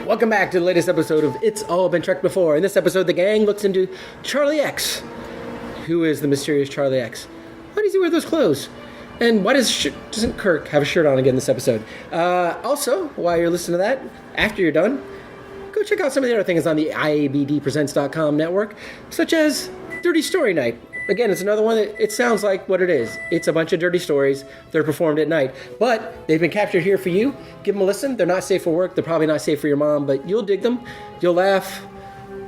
Welcome back to the latest episode of It's All Been Trekked Before. In this episode, the gang looks into Charlie X. Who is the mysterious Charlie X? Why does he wear those clothes? And why doesn't Kirk have a shirt on again this episode? Also, while you're listening to that, after you're done, go check out some of the other things on the IABD Presents.com network, such as Dirty Story Night. Again, it's another one that it sounds like what it is. It's a bunch of dirty stories that are performed at night. But they've been captured here for you. Give them a listen. They're not safe for work. They're probably not safe for your mom, but you'll dig them. You'll laugh.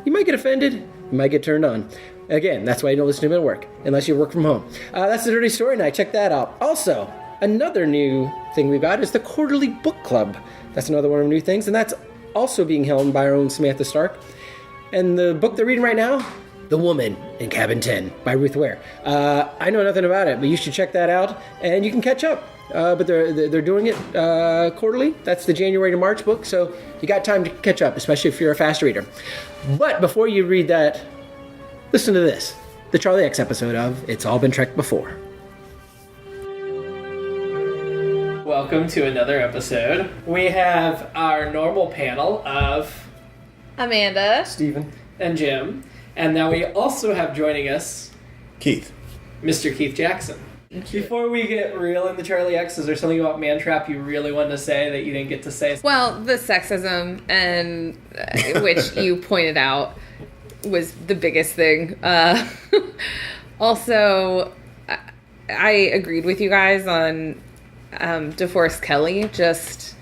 You might get offended. You might get turned on. Again, that's why you don't listen to them at work, unless you work from home. That's the Dirty Story Night. Check that out. Also, another new thing we've got is the Quarterly Book Club. That's another one of the new things, and that's also being held by our own Samantha Stark. And the book they're reading right now, The Woman in Cabin 10 by Ruth Ware. I know nothing about it, but you should check that out, and you can catch up. But they're doing it quarterly. That's the January to March book, so you got time to catch up, especially if you're a fast reader. But before you read that, listen to this, the Charlie X episode of It's All Been Trekked Before. Welcome to another episode. We have our normal panel of Amanda, Stephen, and Jim. And now we also have joining us Keith. Mr. Keith Jackson. Before we get real into Charlie X, is there something about Mantrap you really wanted to say that you didn't get to say? well, the sexism, and which you pointed out was the biggest thing. Also, I agreed with you guys on DeForest Kelly. Just,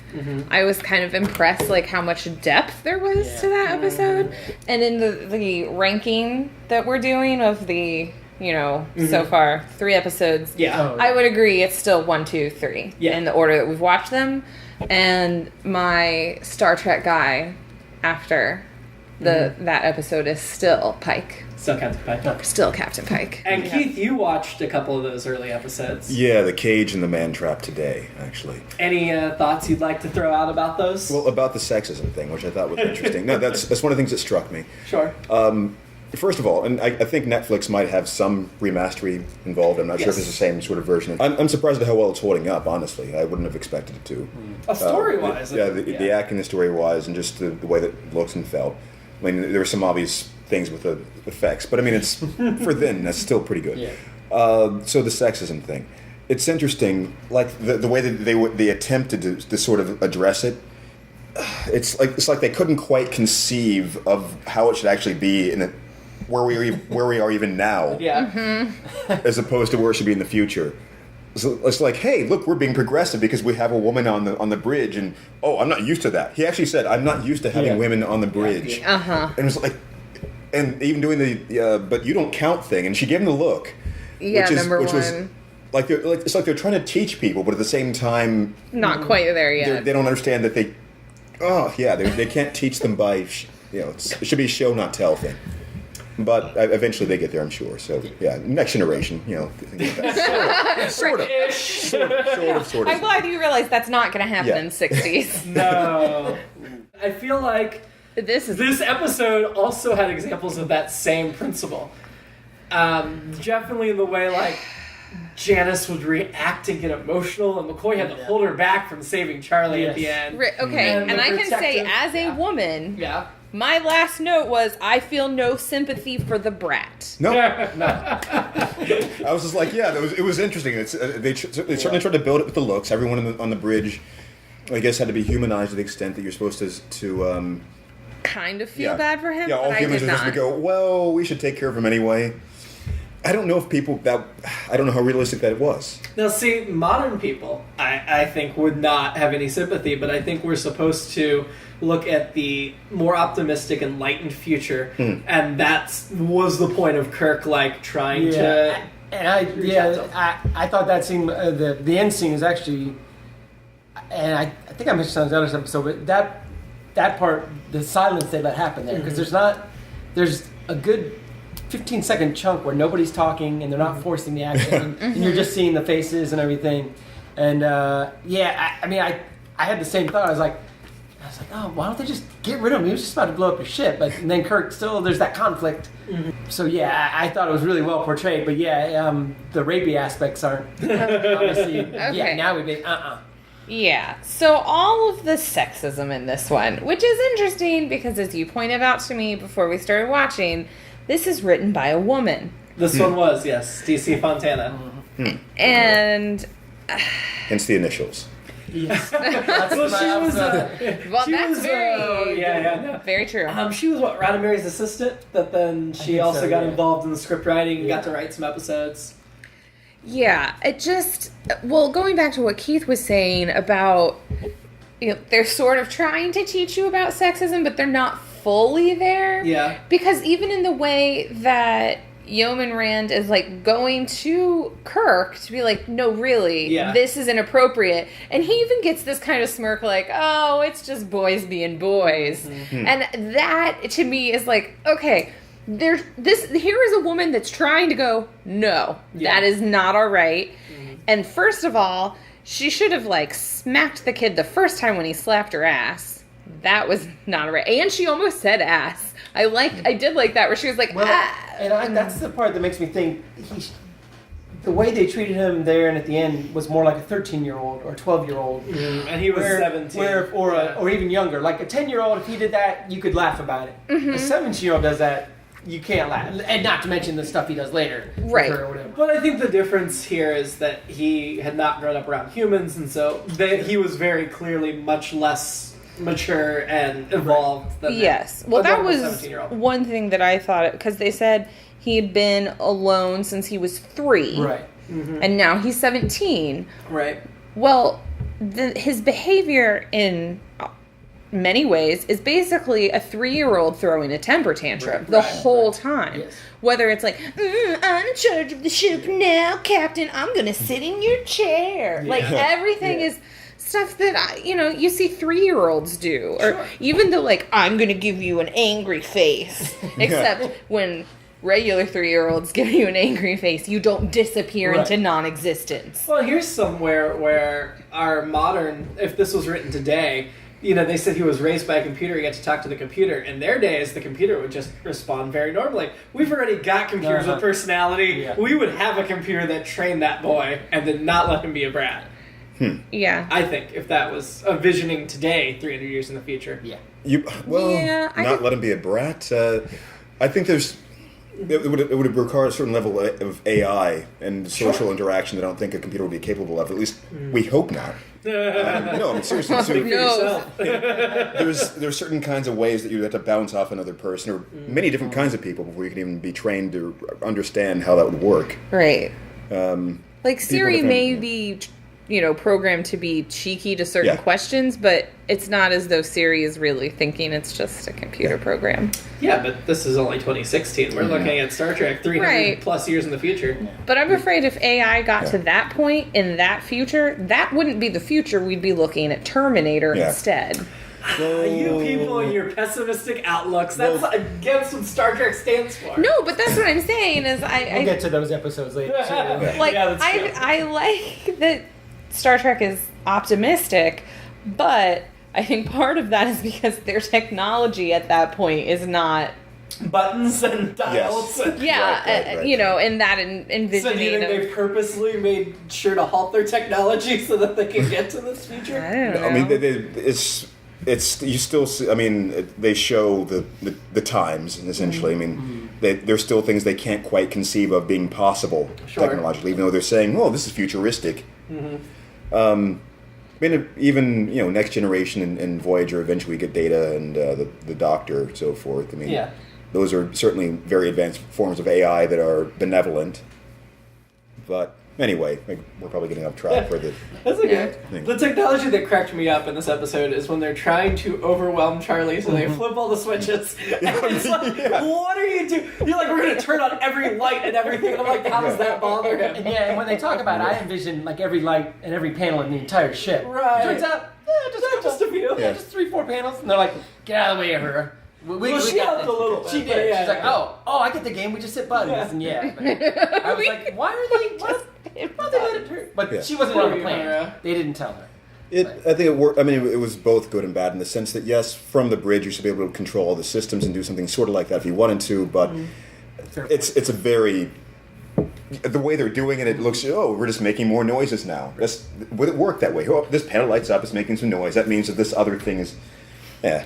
I was kind of impressed, like, how much depth there was to that episode. And in the ranking that we're doing of the, so far, 3 episodes. Yeah. I would agree it's still 1, 2, 3 in the order that we've watched them. And my Star Trek guy after that episode is still Pike. Still Captain Pike. Still Captain Pike. And Keith, you watched a couple of those early episodes. Yeah, the cage and the man trap today, actually. Any thoughts you'd like to throw out about those? Well, about the sexism thing, which I thought was interesting. No, that's one of the things that struck me. Sure. First of all, and I think Netflix might have some remastery involved. I'm not sure if it's the same sort of version. I'm surprised at how well it's holding up, honestly. I wouldn't have expected it to. Story-wise. The acting, the story-wise, and just the way that it looks and felt. I mean, there were some obvious things with the effects, but I mean, it's for then, that's still pretty good. Yeah. So the sexism thing, it's interesting, like the way that they attempted to sort of address it. It's like they couldn't quite conceive of how it should actually be in where we are even now, as opposed to where it should be in the future. So it's like, hey, look, we're being progressive because we have a woman on the bridge, and I'm not used to that. He actually said, I'm not used to having women on the bridge. And it was like, and even doing the but you don't count thing, and she gave him the look. Yeah, which was like it's like they're trying to teach people, but at the same time, not quite there yet. They don't understand that they can't teach them by it should be a show not tell thing. But eventually they get there, I'm sure. So yeah, next generation, sort of. I'm glad you realized that's not going to happen in the 60s. No. I feel like this episode also had examples of that same principle. Definitely in the way, like, Janice would react and get emotional, and McCoy had to hold her back from saving Charlie at the end. Okay, and I can say, as a woman, my last note was, I feel no sympathy for the brat. No. I was just like, it was interesting. They certainly tried to build it with the looks. Everyone on the bridge, I guess, had to be humanized to the extent that you're supposed to kind of feel bad for him. Yeah, all humans are supposed to go, well, we should take care of him anyway. I don't know if I don't know how realistic that was. Now, see, modern people, I think, would not have any sympathy, but I think we're supposed to look at the more optimistic, enlightened future, and that was the point of Kirk, like, trying to... I thought that scene, the end scene is actually, and I think I mentioned on the other episode, but that part, the silence they let happen there, because there's a good 15-second chunk where nobody's talking and they're not forcing the action, and you're just seeing the faces and everything. And I had the same thought. I was like, oh, why don't they just get rid of him? He was just about to blow up his ship. But then Kirk, still, there's that conflict. So I thought it was really well portrayed. But the rapey aspects aren't, obviously, Okay. now we've been, Yeah. So all of the sexism in this one, which is interesting because as you pointed out to me before we started watching, this is written by a woman. This one was, yes, D.C. Fontana. And... hence the initials. Yes. Very true. She was Roddenberry's assistant, but then she also got involved in the script writing and got to write some episodes. Yeah, it just... Well, going back to what Keith was saying about... they're sort of trying to teach you about sexism, but they're not fully there. Yeah. Because even in the way that Yeoman Rand is, like, going to Kirk to be like, no, really, this is inappropriate. And he even gets this kind of smirk like, oh, it's just boys being boys. Mm-hmm. And that, to me, is like, okay, here is a woman that's trying to go, no, that is not all right. Mm-hmm. And first of all, she should have, like, smacked the kid the first time when he slapped her ass. That was not right. And she almost said ass. I did like that where she was like, And that's the part that makes me think the way they treated him there and at the end was more like a 13-year-old or 12-year-old. And he was 17. Or even younger. Like a 10-year-old, if he did that, you could laugh about it. Mm-hmm. A 17-year-old does that, you can't laugh. And not to mention the stuff he does later. Right. Or whatever. But I think the difference here is that he had not grown up around humans, and so he was very clearly much less mature and evolved than Well, that was one thing that I thought, because they said he had been alone since he was 3. Right. Mm-hmm. And now he's 17. Right. Well, his behavior in many ways is basically a 3-year-old throwing a temper tantrum the whole time. Yes. Whether it's like, I'm in charge of the ship now, Captain. I'm going to sit in your chair. Yeah. Like, everything is stuff that, you see 3-year-olds do. Or even the, like, I'm going to give you an angry face. Except when regular 3-year-olds give you an angry face, you don't disappear into non-existence. Well, here's somewhere where our modern, if this was written today, they said he was raised by a computer, he got to talk to the computer. In their days, the computer would just respond very normally. We've already got computers with personality. Yeah. We would have a computer that trained that boy and then not let him be a brat. Yeah. I think if that was a visioning today, 300 years in the future. Yeah. Not let him be a brat. I think it would require a certain level of AI and social interaction that I don't think a computer would be capable of. At least we hope not. No, I mean, seriously. There's certain kinds of ways that you have to bounce off another person, or many different kinds of people before you can even be trained to understand how that would work. Right. Like Siri may be, programmed to be cheeky to certain questions, but it's not as though Siri is really thinking. It's just a computer program. Yeah, but this is only 2016. We're looking at Star Trek 300 plus years in the future. But I'm afraid if AI got to that point in that future, that wouldn't be the future. We'd be looking at Terminator instead. You people and your pessimistic outlooks, that's against what Star Trek stands for. No, but that's what I'm saying is we'll get to those episodes later. Like, I like that Star Trek is optimistic, but I think part of that is because their technology at that point is not buttons and dials. Yes. And that envisioning. So do you think they purposely made sure to halt their technology so that they can get to this future? I don't know. I mean, it's you still see. I mean, they show the times essentially. I mean, there's still things they can't quite conceive of being possible technologically, even though they're saying, "Oh, this is futuristic." I mean, even Next Generation and Voyager eventually get Data and the Doctor and so forth. I mean, those are certainly very advanced forms of AI that are benevolent. But anyway, we're probably getting off track for the. That's okay. The technology that cracked me up in this episode is when they're trying to overwhelm Charlie, so they flip all the switches. And it's like, what are you doing? You're like, we're going to turn on every light and everything. And I'm like, how does that bother him? And when they talk about it, I envision like every light and every panel in the entire ship. Right. Turns out, just a few. Yeah, just 3-4 panels. And they're like, get out of the way of her. She helped a little bit. She did. She's like, oh, I get the game. We just hit buttons. And but I was like, why are they? Why they let it turn? But she wasn't on the plan. They didn't tell her. I think it worked. I mean, it was both good and bad in the sense that yes, from the bridge you should be able to control all the systems and do something sort of like that if you wanted to. But it's a very the way they're doing it, it looks, we're just making more noises now. Would it work that way? Oh, this panel lights up, it's making some noise. That means that this other thing is,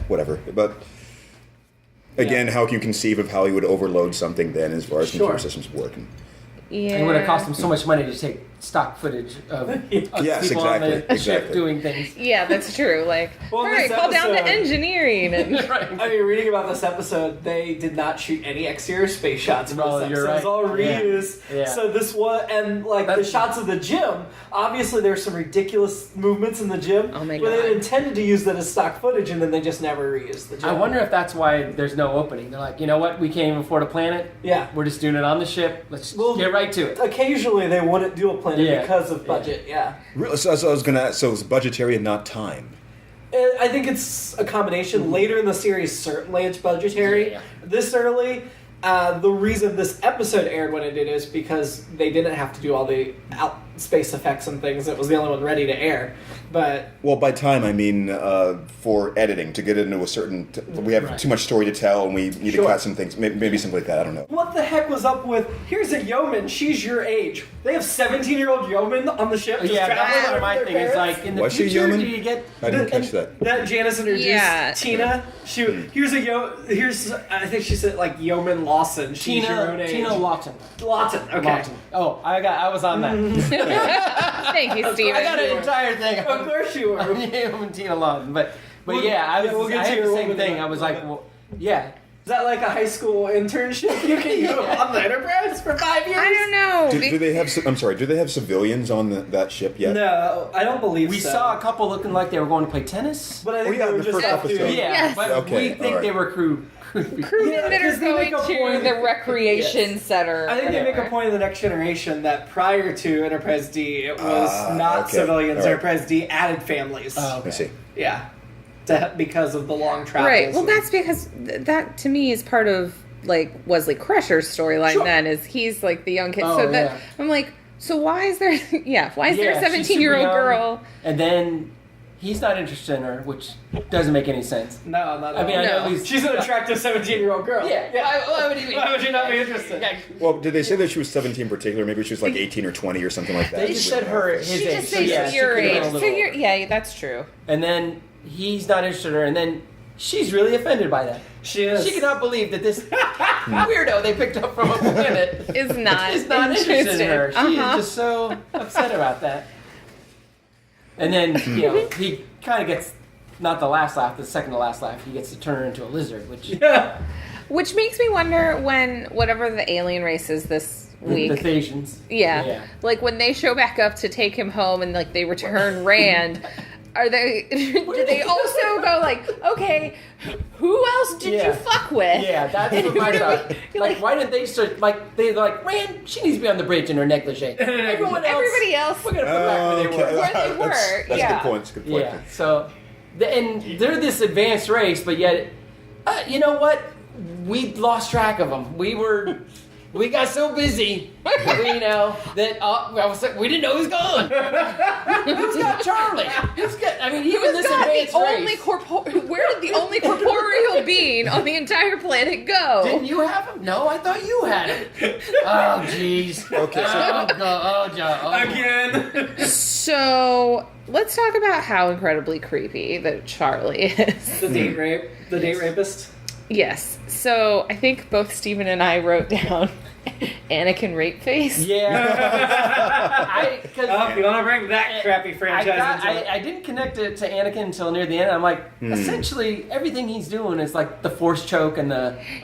whatever. But again, how can you conceive of how you would overload something then as far as computer systems work? Yeah. It would have cost them so much money to take stock footage of people on the ship doing things. Yeah, that's true. Like, all right, call down to engineering. And I mean, reading about this episode, they did not shoot any exterior space shots. No, you're right. It was all reused. Yeah. So this was, and like the shots of the gym, obviously there's some ridiculous movements in the gym. Oh my But God. they intended to use that as stock footage, and then they just never reused the gym. I wonder if that's why there's no opening. They're like, you know what? We can't even afford a planet. Yeah. We're just doing it on the ship. Let's get right to it. Occasionally they wouldn't do a planet because of budget. Yeah. Really? So I was gonna. So it's budgetary and not time. I think it's a combination. Later in the series, certainly it's budgetary. Yeah. This early, the reason this episode aired when it did is because they didn't have to do all the space effects and things. It was the only one ready to air. But Well, by time I mean for editing to get into a certain. We have too much story to tell, and we need to cut some things. Maybe something like that. I don't know. what the heck was up with? Here's a yeoman. She's your age. They have 17-year-old yeomen on the ship. Just Yeah, traveling that's with my their thing. Is parents. like in the Was she future, human? do you get? I didn't catch that. That Janice introduced Tina. Here's I think she said like Yeoman Lawson. She's your own age. Tina Lawton. Lawton. Okay. Lawton. Oh, I was on that. thank you, Steven. I got an entire thing. Of course you were. And Tina Lawton, but We'll I get to had your the same woman thing. in I was a like, minute. well, yeah. Is that like a high school internship? You can go on the Enterprise for 5 years? I don't know. Do they have? I'm sorry. Do they have civilians on that ship yet? No, I don't believe We so. saw a couple looking like they were going to play tennis. But I think Oh, yeah, they were the just first up to... episode. Yeah, Yes. but Okay, we think all they right. were crewmen Crewmen that are 'cause they make going a to point- the recreation center. I think they make a whatever. point in the Next Generation that prior to Enterprise D, it was not okay. civilians. All right. Enterprise D added families. Oh, I see. Yeah. Because of the long travels. Right. Well, and- that's because that to me is part of like Wesley Crusher's storyline. Sure. Then is he's like the young kid. Oh, so that yeah. I'm like, so why is there? Why is there a she's 17-year-old super young, girl? And then he's not interested in her, which doesn't make any sense. No, not at I mean, all. I know No. he's She's an attractive 17-year-old girl. Why would he be? Why would you not be interested? Well, did they say that she was 17 in particular? Maybe she was like 18 or 20 or something like that. They just said her his She age. just so says yeah, she your could've been age. a So little you're, older. yeah, that's true. And then he's not interested in her, and then she's really offended by that. She is. She cannot believe that this weirdo they picked up from a planet Is not is not interested in her. She Uh-huh. is just so upset about that. And then, he kind of gets, not the last laugh, the second to last laugh, he gets to turn her into a lizard, which Which makes me wonder when whatever the alien race is this week. the Thasians. Yeah. Like when they show back up to take him home and like they return Rand, are they do they also go like, okay, who else did you fuck with? Yeah, that's what my thought. Like, why didn't they start, they're like, Rand, she needs to be on the bridge in her negligee. Everybody else We're going to put back where they were. Where they were, That's yeah. a good point. That's a good point. Yeah, so, and they're this advanced race, but yet, you know what? We lost track of them. We got so busy, that we didn't know he was gone. Who's got Charlie? Even this advanced race. where did the only corporeal being on the entire planet go? Didn't you have him? No, I thought you had him. Oh, jeez. Okay, so Again. So let's talk about how incredibly creepy that Charlie is. The date rape. The date rapist. Yes. So I think both Steven and I wrote down Anakin rape face. Yeah. If you want to bring that crappy franchise into it. I didn't connect it to Anakin until near the end. I'm like, essentially, everything he's doing is like the force choke and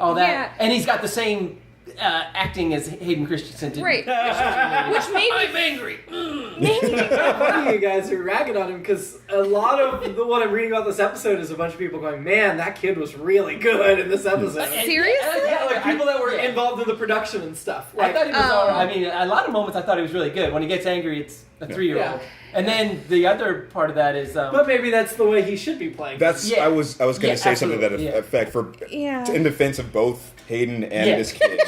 all that. Yeah. And he's got the same acting as Hayden Christensen did. Right. Which made I'm angry. Funny you guys are ragging on him because a lot of what I'm reading about this episode is a bunch of people going, man, that kid was really good in this episode. Seriously? Yeah, like people that were involved in the production and stuff. I Like, thought he was all right. I mean, a lot of moments I thought he was really good. When he gets angry, it's a 3-year-old. Yeah. And then the other part of that is... but maybe that's the way he should be playing. that's Yeah. I was going to Yeah, say something to that absolutely, yeah. effect for Yeah. in defense of both Hayden and his kid.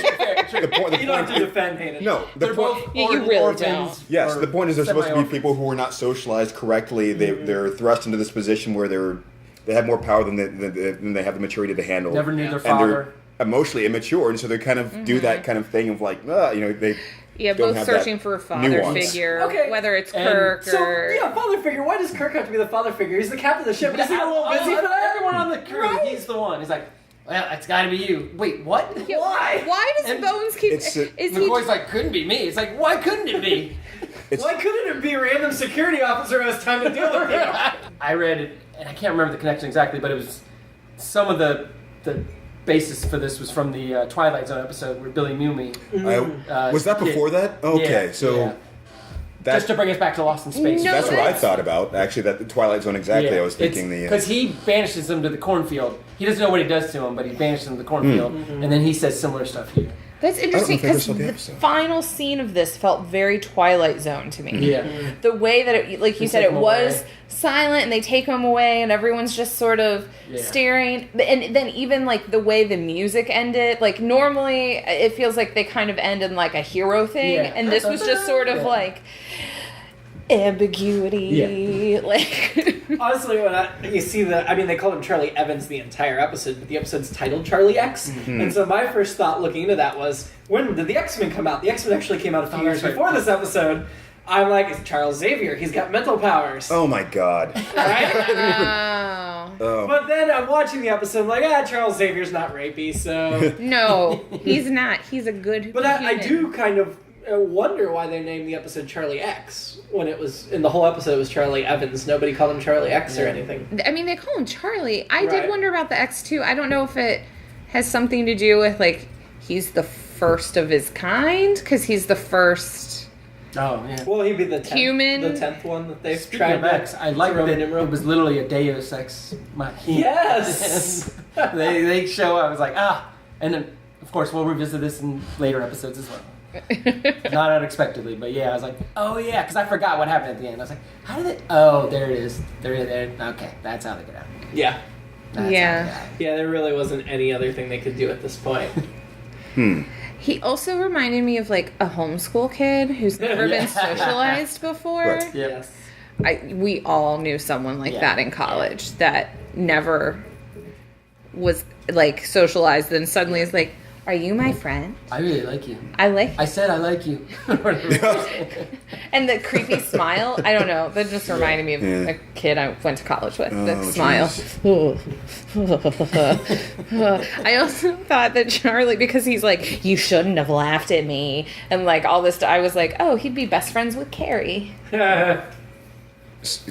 The point. You don't have to defend Hayden. No, the They're point. both Yeah, you really orphans. Yes, or the point is they're supposed to be semi-orphans. people who are not socialized correctly. They're thrust into this position where they have more power than they have the maturity to handle. Never knew their and father. they're emotionally immature, and so they kind of do that kind of thing of like, they Yeah, don't both have searching that for a father nuance. figure, Okay. whether it's And Kirk so, or... yeah, father figure. Why does Kirk have to be the father figure? He's the captain of the ship. But is he a little busy for that? Everyone on the crew, he's the one. He's like, well, it's got to be you. Wait, what? Yeah, Why? Why does And Bones keep... it's a- is he McCoy's like, couldn't be me. It's like, why couldn't it be? Why couldn't it be a random security officer who has time to deal with you? I read it, and I can't remember the connection exactly, but it was some of the basis for this was from the Twilight Zone episode where Billy Mumi. Was that before that? Okay, Yeah, so yeah. that, Just to bring us back to Lost in Space. No, that's what I that's- thought about. Actually, that the Twilight Zone exactly. I was thinking because he banishes them to the cornfield. He doesn't know what he does to them, but he banishes them to the cornfield, and then he says similar stuff here. That's interesting think I because saw the the episode. final scene of this felt very Twilight Zone to me. Yeah. The way that it, like you They said, take it him was away. silent and they take him away and everyone's just sort of Yeah. staring. And then even like the way the music ended, like normally it feels like they kind of end in like a hero thing, Yeah. and this was just sort of Yeah. like ambiguity. Like Honestly, when you see they called him Charlie Evans the entire episode, but the episode's titled Charlie X. And so my first thought looking into that was, when did the X-Men come out? The X-Men actually came out a few years that's right. before this episode. I'm like, it's Charles Xavier. He's got mental powers. Oh my god. Right? oh. But then I'm watching the episode, I'm like, Charles Xavier's not rapey, so... No, he's not. He's a good But I human. do kind of wonder why they named the episode Charlie X, when it was, in the whole episode, it was Charlie Evans. Nobody called him Charlie X or anything. I mean, they call him Charlie. I Right. did wonder about the X too. I don't know if it has something to do with like he's the first of his kind because he's the first. Oh, yeah. Well, he'd be the 10th, Human. the 10th one that they've Speaking tried of X, I like throw that in it was literally a Deus Ex Machina. Yes! they show up. I was like, and then of course we'll revisit this in later episodes as well. Not unexpectedly, but yeah, I was like, oh yeah, because I forgot what happened at the end. I was like, how did it? Oh, there it is. There. Okay, that's how they get out. Yeah. That's Yeah. how they got out. Yeah, there really wasn't any other thing they could do at this point. He also reminded me of like a homeschool kid who's never been socialized before. Right. Yep. Yes. We all knew someone like Yeah. that in college that never was like socialized. Then suddenly is like, "Are you my friend? I really like you. I like." I said I like you. And the creepy smile, I don't know. That just reminded me of Yeah. a kid I went to college with. Oh, That smile. I also thought that Charlie, because he's like, you shouldn't have laughed at me, and like all this stuff, I was like, oh, he'd be best friends with Carrie.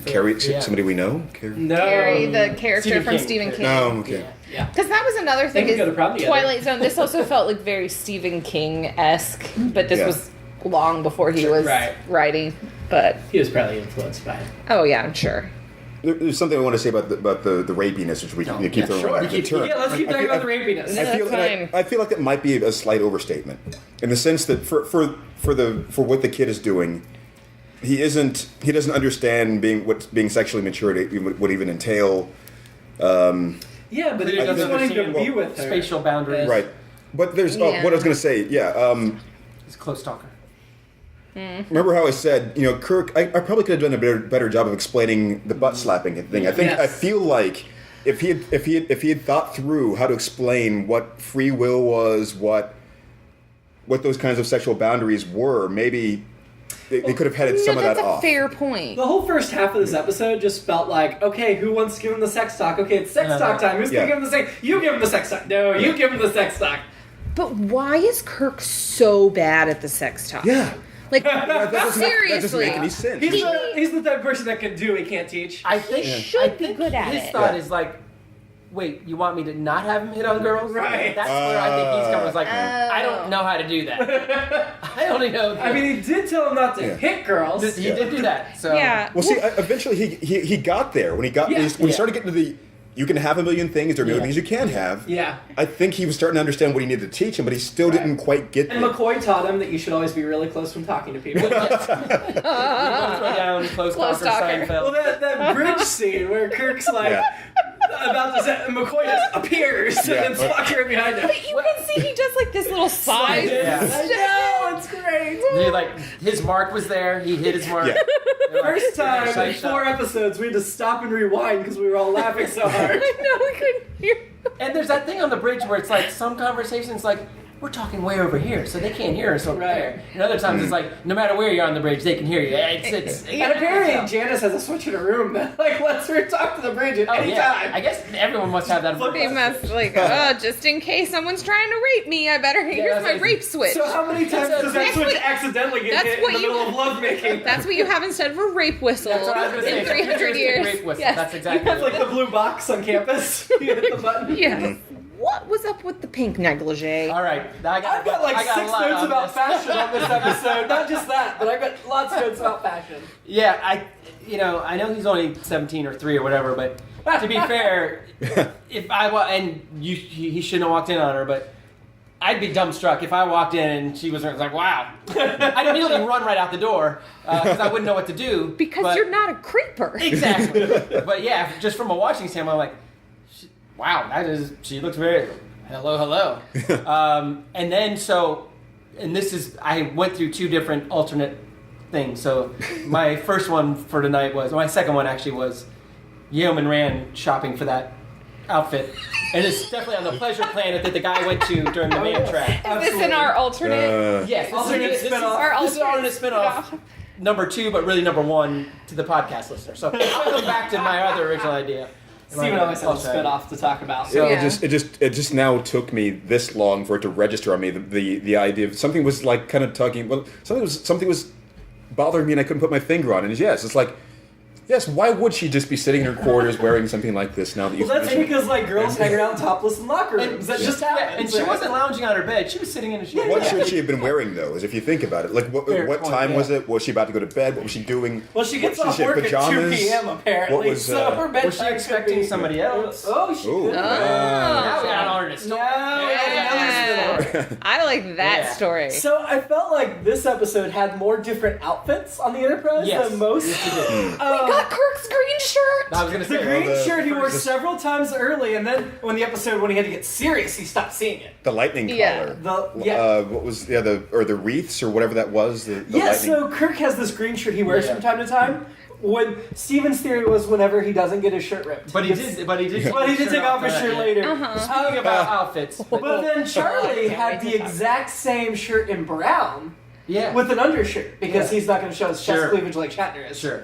Carrie, Yeah. somebody we know? Carrie? No. Carrie, the character Stephen from King. Stephen King. Oh, okay. Yeah. Because that was another thing. They Is could go to prom together. Twilight Zone. This also felt like very Stephen King-esque, but this Yeah. was long before he was Right. writing. But He was probably influenced by it. oh yeah, I'm sure. There's something I want to say about the rapiness, which we keep yeah, throwing sure. around We the keep- term. Yeah, let's keep talking about the rapiness. Yeah. I feel, That's fine. I feel like that might be a slight overstatement, in the sense that for what the kid is doing, he doesn't understand being sexually mature would even entail. Yeah, but he He doesn't just wanted to understand be with her. spatial boundaries. Right, but there's what I was going to say. Yeah, He's a close talker. remember how I said Kirk? I probably could have done a better job of explaining the butt slapping thing. I think Yes. I feel like if he had thought through how to explain what free will was, what those kinds of sexual boundaries were, maybe they could have headed some of that that's a off. fair point. The whole first half of this episode just felt like, okay, who wants to give him the sex talk? Okay, it's sex talk time. Who's Yeah. gonna give him the sex? You give him the sex talk. No, you give him the sex talk. But why is Kirk so bad at the sex talk? Yeah. Like That doesn't seriously. make any sense. He's the type of person that can do, he can't teach. I think should be good at his it. thought Yeah. is like, wait, you want me to not have him hit on girls? Right. That's where I think he's coming. It's like, I don't know how to do that. I only know. I mean, he did tell him not to Yeah. hit girls. he did do that. So Yeah. Well, see, eventually he got there when he started getting to the. You can have a million things. There are a million things you can have. Yeah. I think he was starting to understand what he needed to teach him, but he still didn't quite get And there. McCoy taught him that you should always be really close when talking to people. we both went down close Close talker talker. Well, Seinfeld. that bridge scene where Kirk's like Yeah. about to say, and McCoy just appears Yeah. and then Spock's right behind him. But you can see he does like this little side. Yeah. I know, it's great. He, like his mark was there. He hit his mark. Yeah. First time in Side 4 shot. episodes, we had to stop and rewind because we were all laughing so hard. I know we couldn't hear. And there's that thing on the bridge where it's like some conversations like, we're talking way over here, so they can't hear us over there. And other times it's like, no matter where you're on the bridge, they can hear you. And apparently Janice has a switch in her room that like lets her talk to the bridge at any time. I guess everyone must have that. They must just in case someone's trying to rape me, I better here's my rape switch. So how many times does that switch accidentally get hit in the middle of lovemaking? That's what you have instead of a rape whistle That's what I was gonna say. in 300 years. Rape whistle. Yes. That's exactly It's like the blue box on campus. You hit the button. Yes. What was up with the pink negligee? All right, I've got like 6 notes about fashion on this episode. Not just that, but I've got lots of notes about fashion. Yeah, I know he's only 17 or 3 or whatever, but to be fair, if he shouldn't have walked in on her, but I'd be dumbstruck if I walked in and she was like, wow. I'd immediately run right out the door because I wouldn't know what to do. Because you're not a creeper. Exactly. But yeah, just from a watching standpoint, I'm like, wow, she looks very, hello. And then I went through 2 different alternate things. So my first one for tonight my second one actually was Yeoman Rand shopping for that outfit. And it's definitely on the pleasure planet that the guy went to during the man trap. Is this in our alternate? Yes, alternate spinoff. This is our alternate spinoff. Number 2, but really number 1 to the podcast listener. So I'll come back to my other original idea. Steven always has a spin-off to talk about. So it just now took me this long for it to register on me the idea of something was like kind of tugging. Well, something was bothering me and I couldn't put my finger on it. And it's like. Yes, why would she just be sitting in her quarters wearing something like this now that you... Well, that's because like girls hang around topless in locker rooms. That just happens. And she wasn't lounging on her bed. She was sitting in a chair. What should she have been wearing, though, is if you think about it? Like, what time was it? Was she about to go to bed? What was she doing? Well, she gets off work at 2 p.m. apparently, so her bedtime was she expecting somebody else? Oh, she did. Now we got an artist. I like that story. So I felt like this episode had more different outfits on the Enterprise than most. We got Kirk's green shirt. I was gonna say the green shirt he wore several times early, and then when he had to get serious, he stopped seeing it. The lightning collar. What was the wreaths or whatever that was? The lightning. So Kirk has this green shirt he wears from time to time. When Steven's theory was whenever he doesn't get his shirt ripped. But he did take off his shirt later. Speaking about outfits. But then Charlie had the exact same shirt in brown. Yeah. With an undershirt because he's not going to show his chest cleavage like Shatner is. Sure.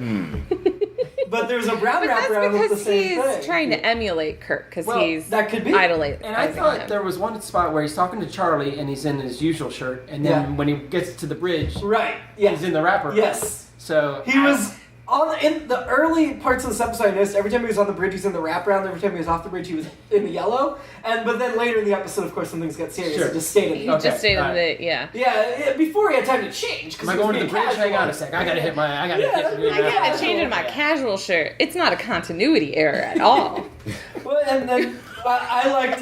But there's a brown wraparound with the same thing. He's trying to emulate Kirk because he's that could be. idolizing And I thought there was one spot where he's talking to Charlie and he's in his usual shirt, and then when he gets to the bridge, he's in the wrapper. Yes. So he was in the early parts of this episode. I noticed every time he was on the bridge, he's in the wraparound. Every time he was off the bridge, he was in the yellow. But then later in the episode, of course, when things got serious, he just stayed in the just stayed in the Yeah, before he had time to change. Am I going to the bridge? Hang on a sec. I gotta change into my casual shirt. It's not a continuity error at all. Well, and then I liked.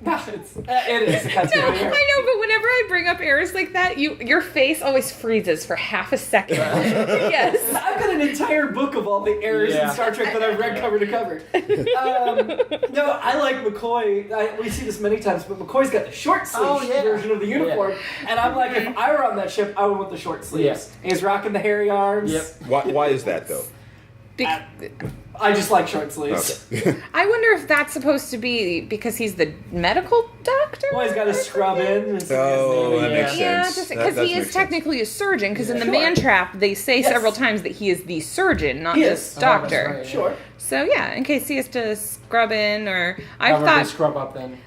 It is. I know, but whenever I bring up errors like that, your face always freezes for half a second. Yes. I've got an entire book of all the errors in Star Trek that I've read cover to cover. No, I like McCoy. We see this many times, but McCoy's got the short sleeve version of the uniform. Yeah. And I'm like, if I were on that ship, I would want the short sleeves. Yeah. And he's rocking the hairy arms. Yep. Why is that, though? I just like short sleeves. Okay. I wonder if that's supposed to be because he's the medical doctor? Well, he's got to scrub in. That makes sense. Yeah, because he is technically a surgeon, because in the man trap, they say several times that he is the surgeon, not the doctor. Right, sure. So, in case he has to scrub in, or... I However thought... they scrub up then,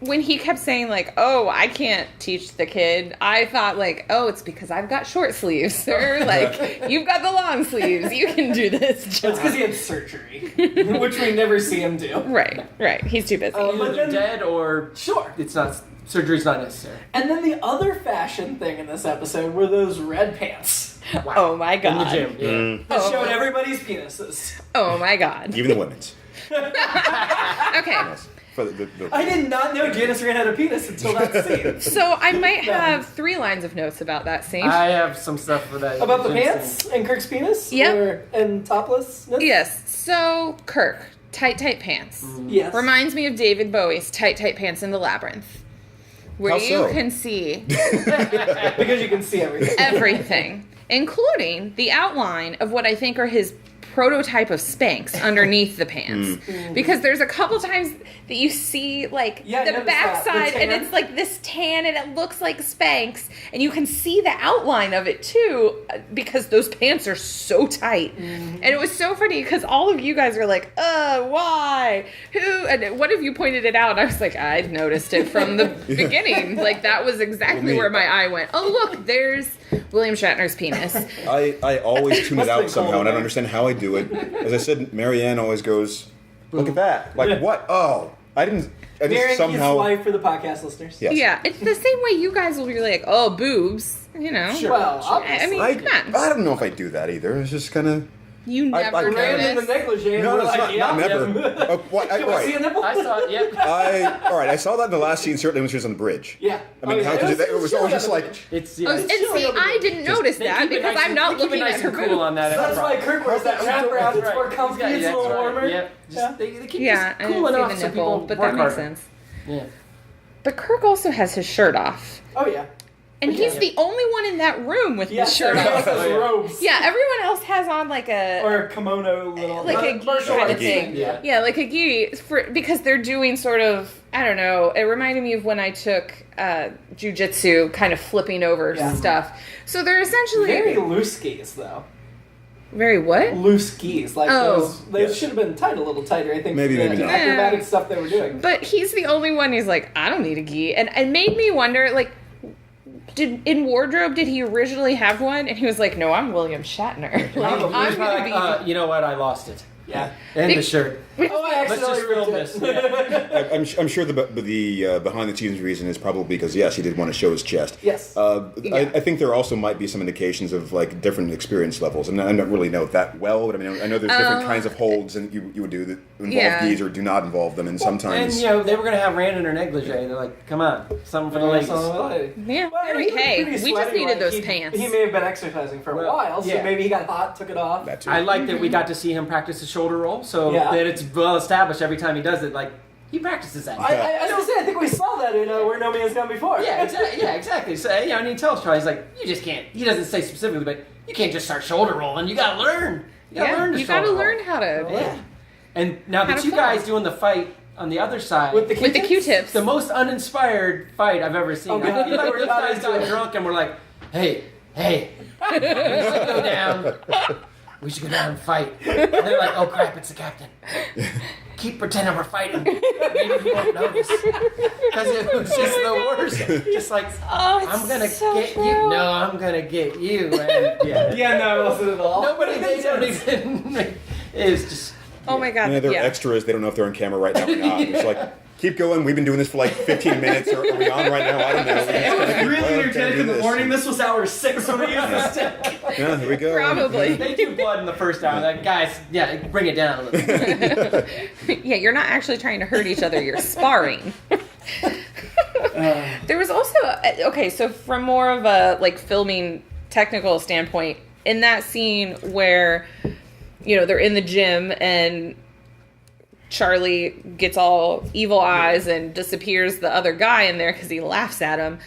When he kept saying, like, oh, I can't teach the kid, I thought, like, oh, it's because I've got short sleeves, sir. Like, you've got the long sleeves. You can do this job. It's because he had surgery, which we never see him do. Right. He's too busy. Either they're dead or... Sure. It's not... Surgery's not necessary. And then the other fashion thing in this episode were those red pants. Wow. Oh my god. In the gym, That showed everybody's penises. Oh my god. Even the women's. Okay. I did not know Janice Rand had a penis until that scene. So I might have 3 lines of notes about that scene. I have some stuff for that. About the pants and Kirk's penis? Yep. And toplessness? Yes. So, Kirk, tight pants. Yes. Reminds me of David Bowie's tight pants in the Labyrinth. Where you can see... Because you can see everything. Everything. Including the outline of what I think are his prototype of Spanx underneath the pants. Because there's a couple times that you see like Yeah, I the noticed backside that. The and tan. it's like this tan and it looks like Spanx and you can see the outline of it too because those pants are so tight. And it was so funny because all of you guys are like, why? Who? And one of you pointed it out and I was like, I'd noticed it from the beginning. Like that was exactly where my eye went. Oh look, there's William Shatner's penis. I always tune it Must've out been somehow, cold, and I don't man. understand how I do it. As I said, Marianne always goes, "Look at that!" Like what? Oh, I just Marion somehow. wife for the podcast listeners. Yes. Yeah, it's the same way you guys will be like, oh, boobs, you know. Sure. Well, I mean, I come on. don't know if I do that either. It's just kind of. You never I Ran in the noticed. negligee. No, we're it's like, not yeah, never. yeah. What, Can we see a right. nipple? I saw it. Yep. All right. I saw that in the last scene. Certainly when she was on the bridge. Yeah. I mean, how could you? It was always just like. It's Oh, and see, I didn't notice that because I'm not looking nice at her and cool boobs. on that. That's why Kirk wears that wrapper. It's more comfy. It's a little warmer. Yep. Yeah. They keep Yeah, this I cool didn't enough see the so nipple, people but work that makes harder. sense. Yeah. But Kirk also has his shirt off. Oh yeah. And he's the only one in that room with Yeah. his shirt Everyone off. else has robes. Yeah, everyone else has on like a... Or a kimono little. like a gi martial kind of arts thing. Yeah. Like a gi, because they're doing sort of, I don't know, it reminded me of when I took jujitsu, kind of flipping over stuff. So they're essentially... Very loose skis though. Very what? Loose skis. Like Oh. they should have been tied a little tighter. I think. Maybe the not. acrobatic stuff they were doing. But he's the only one who's like, I don't need a gi. And it made me wonder, like, in wardrobe, did he originally have one? And he was like, no, I'm William Shatner. Like, Probably. I'm going to be... You know what? I lost it. Yeah. And They- the shirt. Oh, I Let's just accidentally film ripped this. it. Yeah. I'm sure the behind the scenes reason is probably because yes, he did want to show his chest. Yes. I think there also might be some indications of like different experience levels, and I don't really know that well, but I mean I know there's different kinds of holds and you would do that involve gis or do not involve them, and And sometimes. you know they were gonna have Rand in her negligee. They're like, "Come on, something for the ladies." Yeah, Well, hey, he was pretty we just sweaty, needed like, those he, pants. He may have been exercising for a Well, while, so yeah. maybe he got hot, took it off. That too. I like that we got to see him practice the shoulder roll, so Yeah. that it's well established every time he does it. Like he practices that. I was gonna say, I think we saw that in Where No Man's Gone Before. Yeah, exactly. Yeah, exactly. So you know, and he tells Charlie, he's like, "You just can't." He doesn't say specifically, but you can't just start shoulder rolling. You gotta learn. You gotta learn to you gotta shoulder learn roll. how to... Yeah. And now How the to two fall. guys doing the fight on the other side With the With the Q-tips? Q-tips. the most uninspired fight I've ever seen. Oh, I God. feel like We're those not guys into got it. drunk and we're like, "Hey, we should go down. We should go down and fight." And they're like, "Oh crap, it's the captain. Keep pretending we're fighting. Maybe he won't notice." Because it was just the worst. Just like, Oh, it's "I'm gonna so get true. you." No, I'm gonna get you. And yeah. Yeah, no, it wasn't at all. Nobody, they don't even. It's just. Oh my god, Yeah, they're yeah. extras. They don't know if they're on camera right now or not. It's like, keep going. We've been doing this for like 15 minutes. Or are we on right now? I don't know. It was really energetic in the morning. This was hour 6 when we used this stick. Yeah, here we go. Probably. They do blood in the first hour. Like, guys, yeah, bring it down a little bit. Yeah, you're not actually trying to hurt each other, you're sparring. There was also, okay, so from more of a like filming technical standpoint, in that scene where, you know, they're in the gym and Charlie gets all evil eyes and disappears the other guy in there because he laughs at him.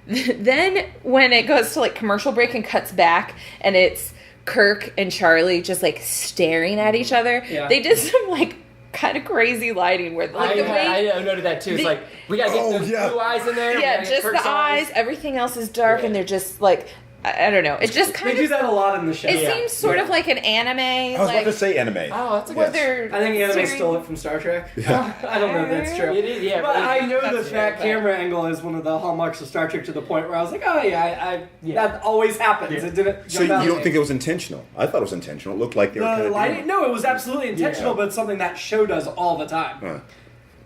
Then when it goes to like commercial break and cuts back and it's Kirk and Charlie just like staring at each other, Yeah. they did some like kind of crazy lighting where like the way I noted that too. It's the- like, we gotta get those blue eyes in there. we yeah, gotta get just Kirk's the eyes. Everything else is dark, and they're just like I don't know. It just They kind do of that a lot in the show. it seems sort of like an anime. I was about to say anime. Oh, that's a What good. they're I think anime staring- stole it from Star Trek. Yeah. I don't know if that's true. It is, yeah. But I know That's that true, camera angle is one of the hallmarks of Star Trek to the point where I was like, oh yeah, that always happens. Yeah. It didn't. So jump you out don't at think me. it was intentional? I thought it was intentional. It looked like they were kind The of lighting? No, it was absolutely intentional, Yeah. but it's something that show does all the time. Huh.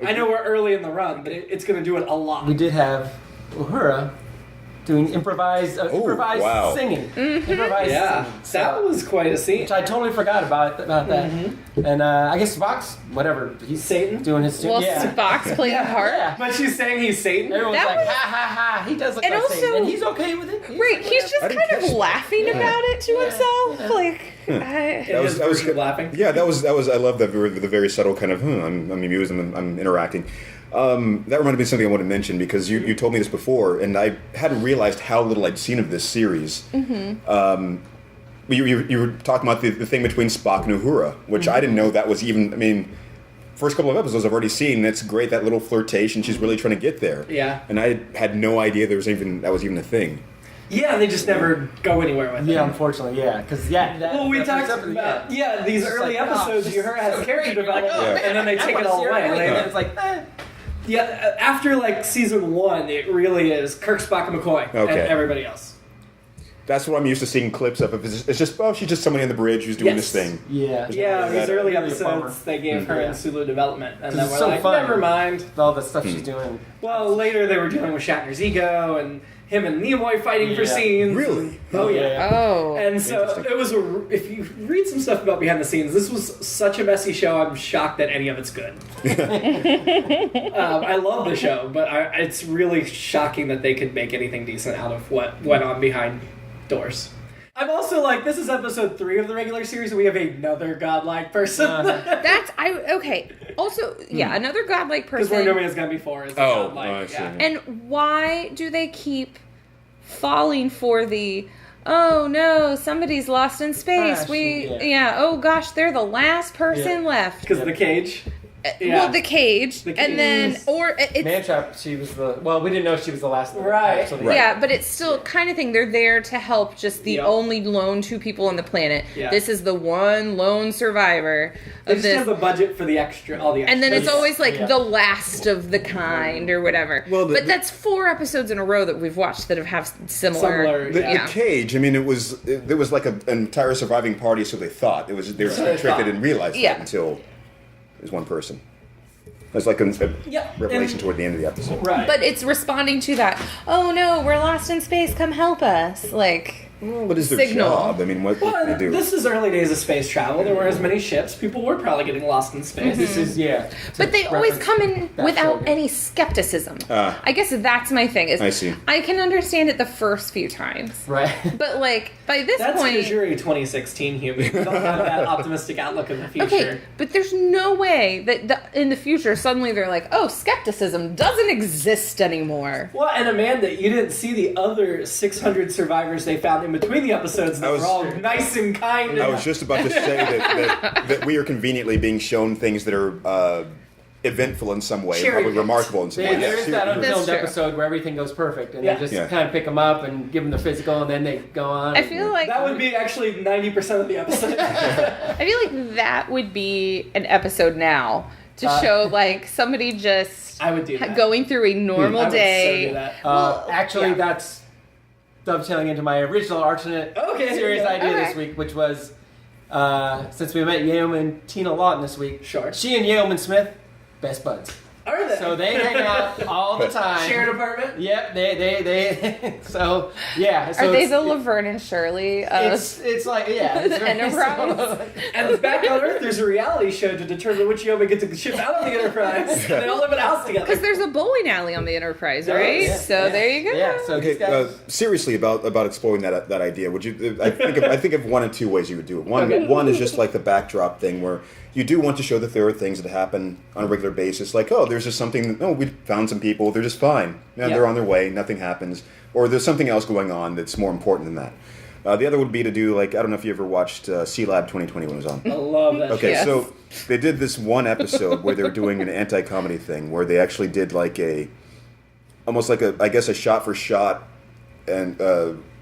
I know we're early in the run, but it's going to do it a lot. We did have Uhura doing improvised wow. singing. Mm-hmm. Improvised Yeah, singing. that was quite a scene. Which I totally forgot about that. And I guess Vox, whatever, he's Satan? doing his Well, yeah. Spock's playing a part. Yeah. But she's saying he's Satan. Everyone's That like, was- ha ha ha, he does look And like also- Satan. And he's okay with it. Right, he's just I didn't kind of catch that. laughing about it to himself. Yeah. Like, That was good. laughing. Yeah, that was. I love the very subtle kind of. I'm amused. I'm interacting. That reminded me of something I wanted to mention because you told me this before, and I hadn't realized how little I'd seen of this series. you were talking about the thing between Spock and Uhura, which I didn't know that was even. I mean, first couple of episodes I've already seen. It's great, that little flirtation. She's really trying to get there. Yeah. And I had no idea that was even a thing. Yeah, they just never go anywhere with it. Yeah, unfortunately, yeah. Because, well, we talked about, these early episodes, you heard has character development, and then they take it all away. And it's like, Yeah, after, like, season 1, it really is Kirk, Spock, and McCoy, and everybody else. That's what I'm used to seeing clips of. It's just, she's just somebody on the bridge who's doing this thing. Yeah. Yeah, these early episodes, they gave her and Sulu development. And then we're so like, fun. never mind. All the stuff she's doing. Well, later they were dealing with Shatner's ego and him and Nimoy fighting for scenes. Really? Oh, yeah. Oh. And so it was if you read some stuff about behind the scenes, this was such a messy show, I'm shocked that any of it's good. I love the show, but it's really shocking that they could make anything decent out of what went on behind doors. I'm also like, this is episode 3 of the regular series, and we have another godlike person. Okay. Also, another godlike person. Because where nobody has gone before is godlike. I see. And why do they keep falling for the, oh no, somebody's lost in space. Oh gosh, they're the last person left. Because of the cage. Well, the cage, and then it's Mantrap. She was we didn't know she was the last. Right. Yeah, but it's still kind of thing. They're there to help just the only lone 2 people on the planet. Yeah. This is the one lone survivor They of just this. have the budget for all the extras. And then it's always like the last of the kind or whatever. Well, but that's 4 episodes in a row that we've watched that have similar. The cage. I mean, there was like an entire surviving party, so they thought they were tricked. They didn't realize that until. There's one person. There's like a revelation toward the end of the episode. Right. But it's responding to that, oh no, we're lost in space, come help us. Like, what is their signal. job? I mean, what do they do? This is early days of space travel. There weren't as many ships. People were probably getting lost in space. Mm-hmm. This is, But they always come in without any skepticism. I guess that's my thing. Is I see. I can understand it the first few times. Right. But, like, by this That's point... because you're a 2016 human. You don't have that optimistic outlook in the future. Okay, but there's no way that in the future suddenly they're like, oh, skepticism doesn't exist anymore. Well, and Amanda, you didn't see the other 600 survivors they found in between the episodes that were all nice and kind. I was just about to say that we are conveniently being shown things that are eventful in some way, probably remarkable in some way. There is that unfilmed episode where everything goes perfect, and they just kind of pick them up and give them the physical, and then they go on. I feel like that would be actually 90% of the episode. I feel like that would be an episode now to show like somebody just I would do that. going through a normal day. I would so do that. That's dovetailing into my original alternate series idea this week, which was since we met Yeoman Tina Lawton this week. Sure. She and Yeoman Smith, best buds. Are they? So they hang out all the time. Shared apartment? Yep, they so yeah. So Are they the Laverne and Shirley of it's like it's very Enterprise? And back on Earth, there's a reality show to determine which Yeoman gets to ship out of the Enterprise. And they all live in a house together. Because there's a bowling alley on the Enterprise, right? Yeah, so there you go. Yeah. So these guys, seriously about exploring that idea, would you? I think of one of 2 ways you would do it. One is just like the backdrop thing where you do want to show that there are things that happen on a regular basis, like there's just something. We found some people. They're just fine. They're on their way. Nothing happens. Or there's something else going on that's more important than that. The other would be to do, like, I don't know if you ever watched C-Lab 2020 when it was on. I love that. Okay, so they did this one episode where they were doing an anti-comedy thing where they actually did like almost like a shot-for-shot and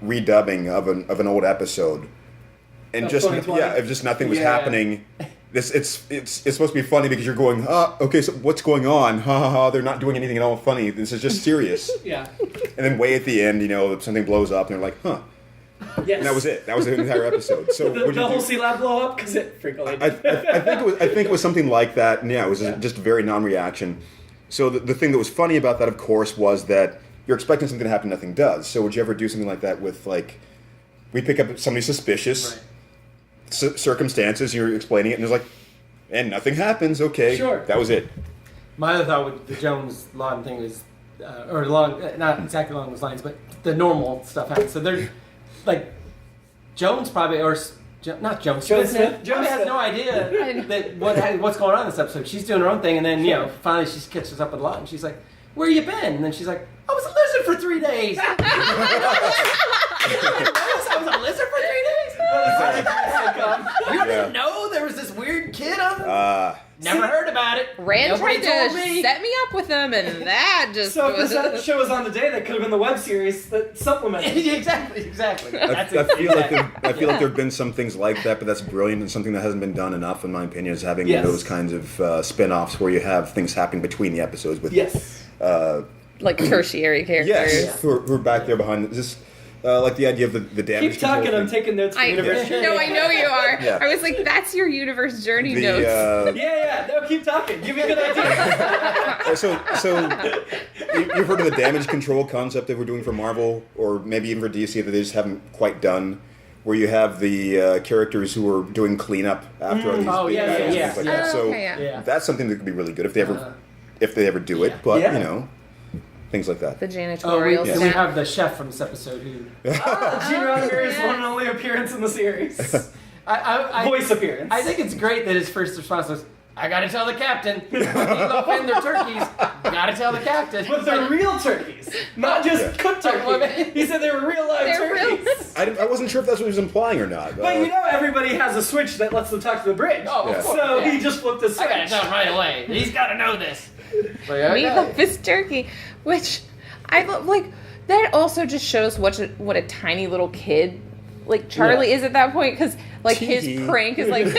redubbing of an old episode. And if just nothing was happening. It's supposed to be funny because you're going, okay, so what's going on? Ha ha ha, they're not doing anything at all funny. This is just serious. Yeah. And then way at the end, something blows up and they're like, huh. Yes. And that was it. That was the entire episode. So the whole C-Lab blow up because it frequently I think it was something like that. And it was just a very non-reaction. So the thing that was funny about that, of course, was that you're expecting something to happen, nothing does. So would you ever do something like that with, like, we pick up somebody suspicious, circumstances, you're explaining it, and there's like, and nothing happens, okay. Sure. That was it. my other thought with the Jones Lawton thing is, not exactly along those lines, but the normal stuff happens. So they're like Jones probably not Jones. Smith. Jones has no idea that what's going on in this episode. She's doing her own thing, and then finally she catches up with Lawton. She's like, "Where you been?" And then she's like, "I was a lizard for 3 days." I was a lizard for 3 days. You didn't know there was this weird kid on. Never heard about it. Rand Nobody tried to told me. set me up with him, and that just So if was. this show was on today, that could have been the web series that supplemented. exactly. I feel like there have been some things like that, but that's brilliant and something that hasn't been done enough, in my opinion, is having those kinds of spin-offs where you have things happening between the episodes with like tertiary characters. yes, who are back there behind this. Like the idea of the damage. Keep talking. control I'm thing. taking notes for universe. No, I know you are. Yeah. I was like, that's your universe journey notes. No, keep talking. Give me a good idea. So you've heard of the damage control concept that we're doing for Marvel, or maybe even for DC, that they just haven't quite done, where you have the characters who are doing cleanup after all these big battles and things like that. So that's something that could be really good if they ever do it. But you know, things like that. The janitorial we staff. have the chef from this episode who. Gene Roddenberry's one and only appearance in the series. Voice appearance. I think it's great that his first response was, "I gotta tell the captain. Meatloaf and their turkeys. Gotta tell the captain." But they're real turkeys, not just cooked turkeys. He said they were real live turkeys. I wasn't sure if that's what he was implying or not. But you know, everybody has a switch that lets them talk to the bridge. Oh, of course. So he just flipped a switch. I gotta tell him right away. He's gotta know this. Meatloaf is turkey, which I like. That also just shows what a tiny little kid like Charlie is at that point, because like his prank is like, I'm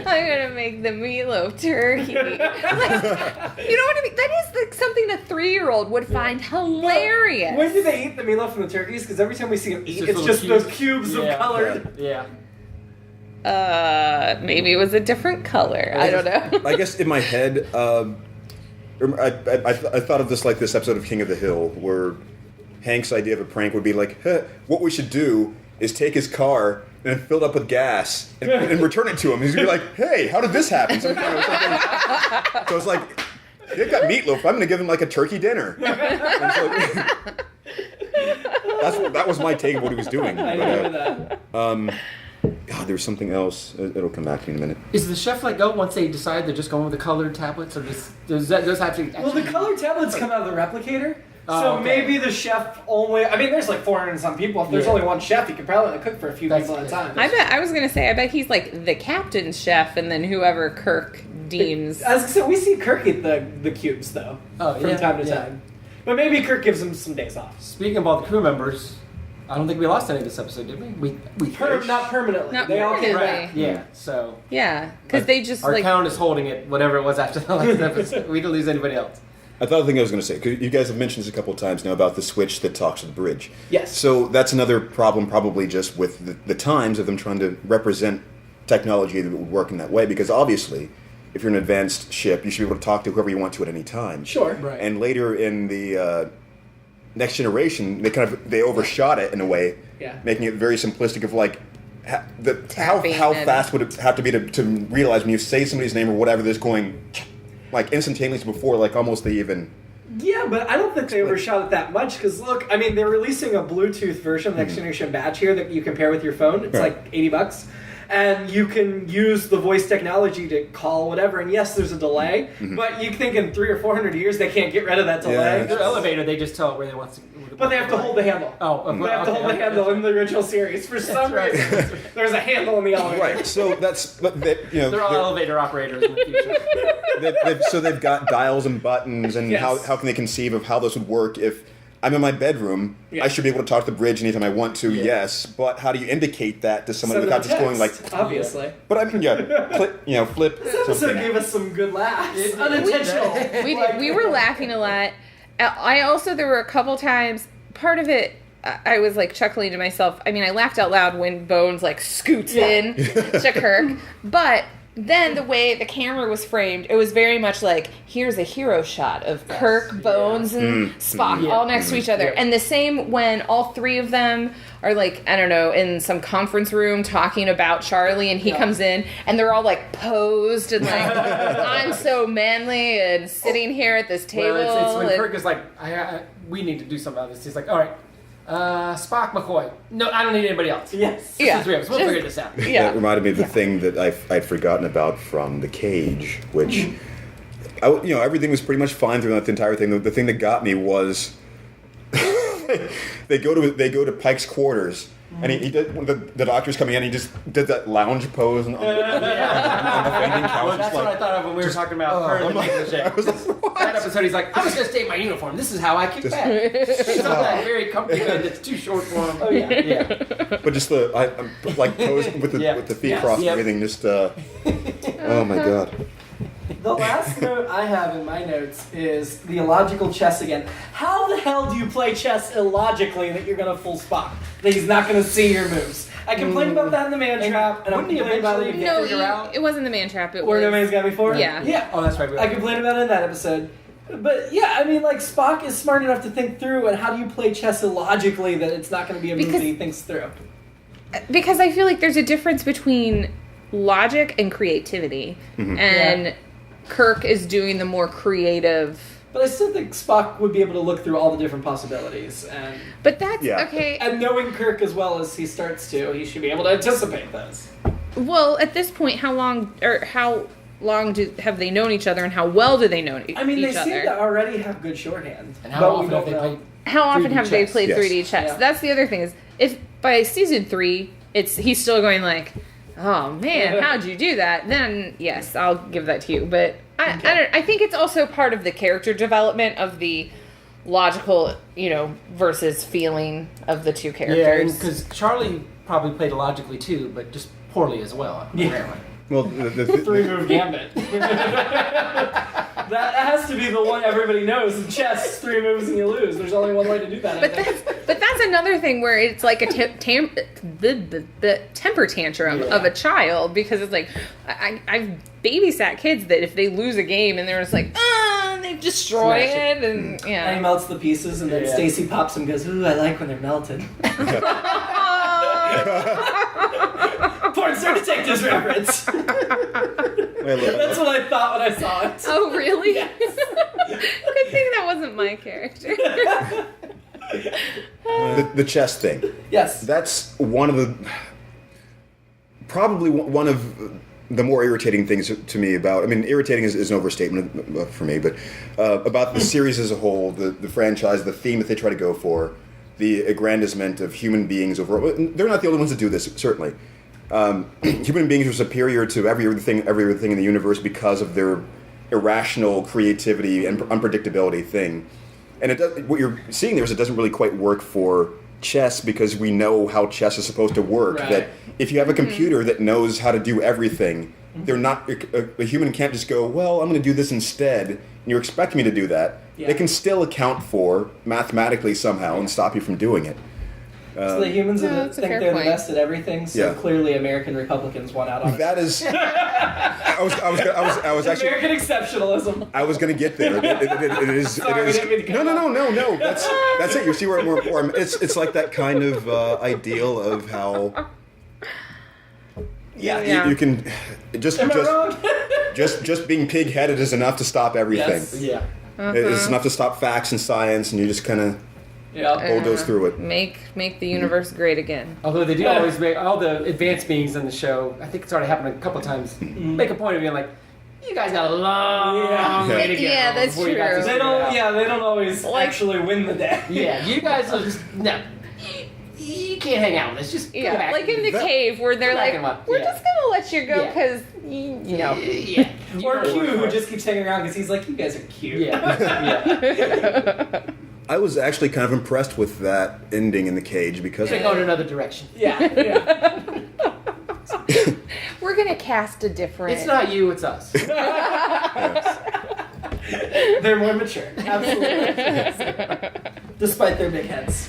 gonna make the meatloaf turkey. Like, you know what I mean? That is like something a 3-year-old would find hilarious. When do they eat the meatloaf from the turkeys? Because every time we see them eat, it's just those cubes of colored. Yeah. Maybe it was a different color. I don't know. I guess in my head, I thought of this like this episode of King of the Hill, where Hank's idea of a prank would be like, what we should do is take his car and fill it up with gas and return it to him. He's gonna be like, hey, how did this happen? So it's like, they've got meatloaf. I'm gonna give him like a turkey dinner. That was my take of what he was doing. I remember that. God, there's something else. It'll come back to me in a minute. Is the chef let go once they decide they're just going with the colored tablets, or does actually? Well, the colored tablets come out of the replicator. Oh, so okay. maybe the chef only... I mean, there's like 400 and some people. If there's only one chef, he could probably cook for a few people at a time. I bet he's like the captain's chef, and then whoever Kirk deems... So we see Kirk eat the cubes, though, from time to time. But maybe Kirk gives him some days off. Speaking of all the crew members, I don't think we lost any of this episode, did we? Not permanently. Not they all came permanently. back. Yeah, so... Yeah, because they just Our like... count is holding it, whatever it was after the last episode. We didn't lose anybody else. I thought the thing I was going to say, because you guys have mentioned this a couple of times now about the switch that talks to the bridge. Yes. So that's another problem, probably just with the times of them trying to represent technology that would work in that way. Because obviously, if you're an advanced ship, you should be able to talk to whoever you want to at any time. Sure. Right. And later in the Next Generation, they overshot it in a way, making it very simplistic of like, how fast would it have to be to realize when you say somebody's name or whatever, there's going like instantaneously before, like almost they even... Yeah, but I don't think they overshot it that much, because look, I mean, they're releasing a Bluetooth version of Next Generation Badge here that you can pair with your phone. It's like $80. And you can use the voice technology to call whatever, and yes, there's a delay, but you think in 300 or 400 years they can't get rid of that delay. Yeah. Their elevator, they just tell it where they want to... But they have to hold the handle. They have to hold the handle in the original series. For some reason, there's a handle in the elevator. Right, so that's... They're all elevator operators in the future. So they've got dials and buttons, and how can they conceive of how this would work if I'm in my bedroom, I should be able to talk to the bridge anytime I want to, yes, but how do you indicate that to someone without just going like... Obviously. But I mean, flip This episode something. gave us some good laughs. Unintentional. We were laughing a lot. There were a couple times, part of it, I was like chuckling to myself. I mean, I laughed out loud when Bones like scoots in to Kirk, but then the way the camera was framed, it was very much like, here's a hero shot of Kirk, Bones, and Spock all next to each other. And the same when all three of them are like, I don't know, in some conference room talking about Charlie, and he comes in, and they're all like posed and like, I'm so manly and sitting here at this table. Well, it's when Kirk is like, we need to do something about this. He's like, all right. Spock, McCoy. No, I don't need anybody else. Yes. Yeah. Three of us. We'll figure this out. Yeah. That reminded me of the thing that I'd forgotten about from The Cage, which, everything was pretty much fine throughout the entire thing. The thing that got me was they go to Pike's quarters, And he did, when the doctor's coming in, he just did that lounge pose on the fainting couch. Well, that's what I thought of when we were talking about her and the shape. I was like, what? That episode, he's like, I'm just going to stay in my uniform. This is how I kick back. He's not that very comfy hood that's too short for him. Oh, yeah. But just I'm like posing with the feet crossed and everything, just, oh my God. The last note I have in my notes is the illogical chess again. How the hell do you play chess illogically that you're going to fool Spock? That he's not going to see your moves? I complained about that in the man trap, and I'm complaining about it again. No, it wasn't the man trap. It Where was... No Man's Got Me For? Yeah. Yeah. Oh, that's right. I complained about it in that episode. But yeah, I mean, like, Spock is smart enough to think through, and how do you play chess illogically that it's not going to be a move that he thinks through? Because I feel like there's a difference between logic and creativity, and Kirk is doing the more creative. But I still think Spock would be able to look through all the different possibilities, and But that's okay. And knowing Kirk as well as he starts to, he should be able to anticipate those. Well, at this point, how long have they known each other, and how well do they know each other? I mean, they seem to already have good shorthand. And how often have they played? How often 3D have they chess? played Yes. 3D chess? Yeah. That's the other thing is, if by season 3, he's still going like, oh man, how'd you do that? Then yes, I'll give that to you. But I think it's also part of the character development of the logical, versus feeling of the two Yeah, characters. because Charlie probably played illogically too, but just poorly as well, apparently. Well, Three-move gambit. That has to be the one everybody knows. In chess, 3 moves and you lose. There's only one way to do that. But that's another thing where it's like a the temper tantrum of a child, because it's like I've babysat kids that if they lose a game and they're just like, they destroy it, and And he melts the pieces, and then Stacy pops him and goes, ooh, I like when they're melted. Porn Star Detectives reference. That's what I thought when I saw it. Oh, really? Yes. Good thing that wasn't my character. the chess thing. Yes. That's probably one of the more irritating things to me about, irritating is an overstatement for me, but about the series as a whole, the franchise, the theme that they try to go for, the aggrandizement of human beings overall. They're not the only ones that do this, certainly. Human beings are superior to everything in the universe because of their irrational creativity and unpredictability thing. And what you're seeing there is it doesn't really quite work for chess, because we know how chess is supposed to work. Right. That if you have a computer that knows how to do everything, they're not a human can't just go, well, I'm going to do this instead, and you expect me to do that. Yeah. They can still account for mathematically somehow and stop you from doing it. So the humans that's a think fair they're point. the best at everything, so clearly American Republicans won out on it. That is, I was actually American exceptionalism. I was going to get there. It is. Sorry, it is. didn't mean to cut No. That's it. You see where it's like that kind of ideal of how. Yeah. You can just Am I wrong? just being pig-headed is enough to stop everything. Yes. Yeah. It's enough to stop facts and science, and you just kind of Yeah. bulldoze through it. Make the universe great again. Although they do always make all the advanced beings in the show, I think it's already happened a couple of times, make a point of being like, you guys got a long way to go. Yeah, that's before you got true. this They figured out. don't always actually win the day. Yeah, you guys are just, no. You can't hang out with us. Just go back. Like in the cave where they're Go back like, and watch. we're Yeah. just gonna let you go Yeah. because Yeah. Or Q, who just keeps hanging around because he's like, you guys are cute. Yeah. I was actually kind of impressed with that ending in the cage because They go in another direction. Yeah. we're gonna cast a different. It's not you, it's us. They're more mature. Absolutely. Despite their big heads.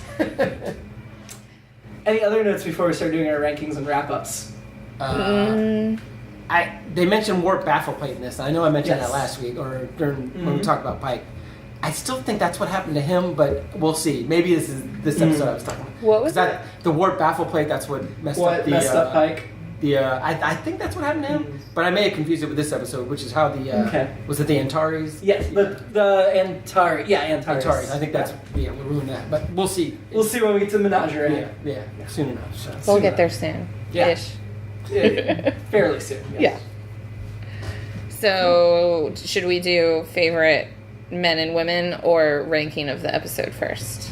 Any other notes before we start doing our rankings and wrap-ups? They mentioned warp baffle plate in this. I know I mentioned Yes. that last week or during when we talked about Pike. I still think that's what happened to him, but we'll see. Maybe this is this episode I was talking about. What was that? The warp baffle plate. That's what messed up the. Messed up Pike? I think that's what happened to him, but I may have confused it with this episode, which is how the was it the Antares? Yes, the Antares. Yeah, Antares. Antares. I think that's we'll ruin that, but we'll see. We'll see when we get to the menagerie. Yeah, soon enough. So. We'll get there soon. Yeah. Ish. Yeah, fairly soon. Yes. Yeah. So, should we do favorite men and women or ranking of the episode first?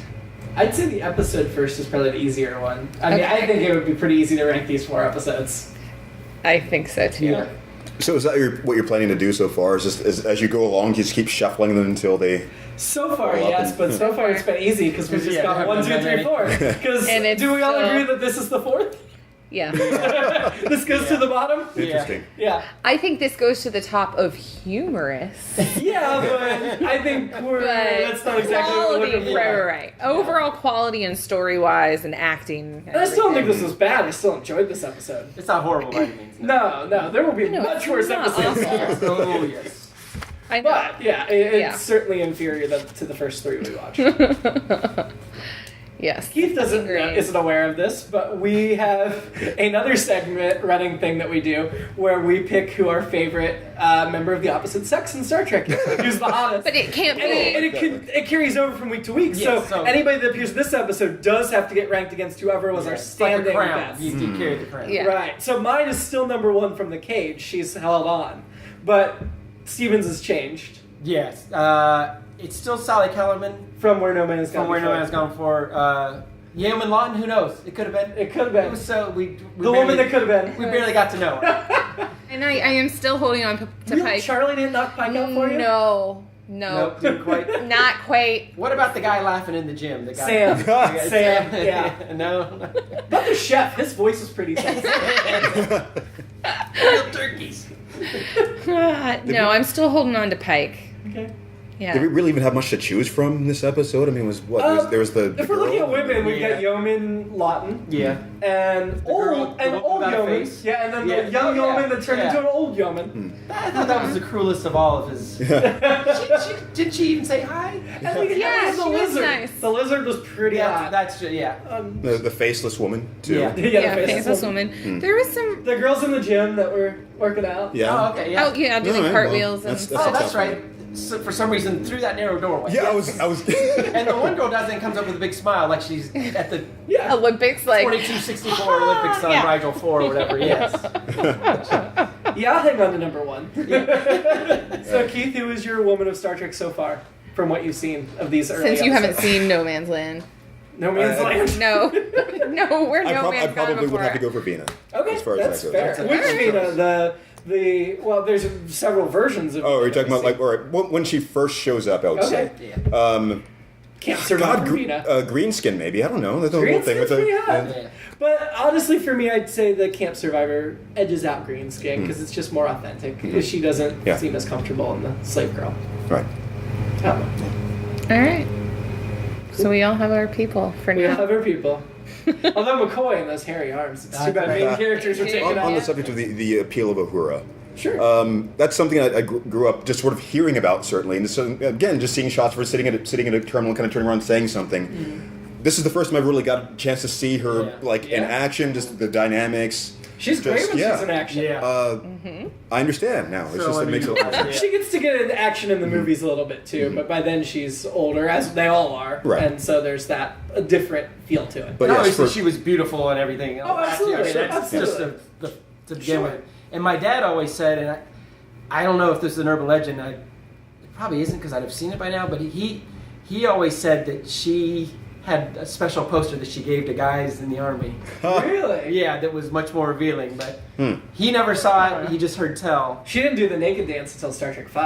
I'd say the episode first is probably the easier one. I mean, I think it would be pretty easy to rank these 4 episodes. I think so too. Yeah. So is that what you're planning to do so far? Is just as you go along, you just keep shuffling them until they... So far, yes, but so far it's been easy because we've just got 1, 2, 3, 4. Because do we all agree that this is the 4th? Yeah. This goes to the bottom? Interesting. Yeah. I think this goes to the top of humorous. Yeah, but I think that's not exactly what we're looking for. Right. Overall quality and story-wise and acting. And I still don't think this was bad. I still enjoyed this episode. It's not horrible by any means. No, there will be much worse episodes. Oh, yes. I know. But, yeah, it's certainly inferior to the first 3 we watched. Yes. Keith isn't aware of this, but we have another segment running thing that we do where we pick who our favorite member of the opposite sex in Star Trek is, who's the hottest. But it can't be. And it carries over from week to week. Yes, so anybody that appears in this episode does have to get ranked against whoever was our standing like best. You carry the crown. Yeah. Right. So mine is still number 1 from the cage. She's held on. But Stevens has changed. Yes. It's still Sally Kellerman. From Where No Man Has Gone From Where No Man Has Gone Before. Yeoman Lawton, who knows? It could have been. It could have been. It was so we the woman that could have been. We barely got to know her. And I am still holding on to Pike. Charlie didn't knock Pike out for you? No. Nope, didn't quite. Not quite. What about the guy laughing in the gym? The guy. Sam. Sam, yeah. No. But the chef, his voice is pretty sexy. Real turkeys. No, I'm still holding on to Pike. Okay. Yeah. Did we really even have much to choose from in this episode? I mean, there was the If we're looking girl? at women, we've got Yeoman Lawton. Yeah. And The girl- the old without a Yeoman. face. Yeah, and then Yeah. the young Oh, yeah. Yeoman that turned Yeah. into an old Yeoman. I thought that was the cruelest of all of his. Did she even say hi? And we Yeah, had the she was lizard. nice. The lizard was pretty hot. That's yeah. The faceless woman too. Yeah. Yeah, the faceless woman. There was some. The girls in the gym that were working out. Yeah. Oh, okay. Yeah. Oh yeah, doing No, well, cartwheels and that's Oh, a that's tough right. So for some reason, through that narrow doorway. Yeah, I was. And the one girl does and comes up with a big smile, like she's at the Yeah. Olympics, like 2264 Olympics on Yeah. Rigel 4 or whatever. Yes. Yeah, I'll hang on to number 1. So, Keith, who is your woman of Star Trek so far, from what you've seen of these early since you haven't episodes? seen No Man's Land. No Man's Land. No, no, we're I No Man's probably Gone would before. have to go for Vina. Okay, as far that's as that fair. goes. Which Vina? Well, there's several versions of. Oh, are you talking about like, all right, when she first shows up? I would Okay. say. Yeah. Can't survive God, for Vina. Greenskin maybe. I don't know. That's the whole Greenskin's thing with pretty the. hot. Yeah. But honestly, for me, I'd say the Camp Survivor edges out Greenskin because it's just more authentic. She doesn't Yeah. seem as comfortable in the slave girl. Right. Oh, All right. So we all have our people for we now. have our people. Although McCoy and those hairy arms, it's too bad main characters were taken On the out. subject of the appeal of Uhura. Sure. That's something I grew up just sort of hearing about, certainly. And so, again, just seeing shots of her sitting at a terminal, kind of turning around and saying something. This is the first time I've really got a chance to see her in Yeah. action, just the dynamics. She's great just- when yeah. she's in action. Yeah. I understand now. It's So, just I it makes mean, it a lot. yeah. She gets to get into action in the movies a little bit too, but by then she's older, as they all are, Right. and so there's a different feel to it. But And yes, obviously, for- she was beautiful and everything. Oh, absolutely, That's absolutely. just to begin with. And my dad always said, and I don't know if this is an urban legend. It probably isn't because I'd have seen it by now. But he always said that she had a special poster that she gave to guys in the army. Really? Yeah, that was much more revealing. But he never saw it. He just heard tell. She didn't do the naked dance until Star Trek V.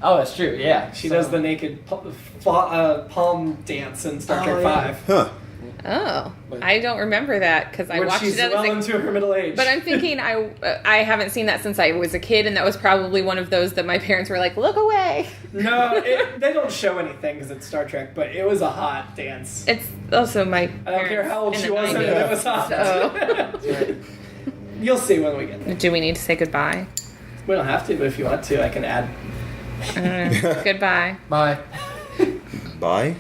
Oh, that's true. Yeah, She does the naked palm dance in Star Trek yeah. V. Huh. Oh, I don't remember that because I When watched she's it as well a into her middle age. But I'm thinking I haven't seen that since I was a kid, and that was probably one of those that my parents were like, "Look away." No, they don't show anything because it's Star Trek, but it was a hot dance. It's also my. I don't care how old parents she in the was, 90s, it was hot. So. You'll see when we get there. Do we need to say goodbye? We don't have to, but if you want to, I can add. Goodbye. Bye. Bye.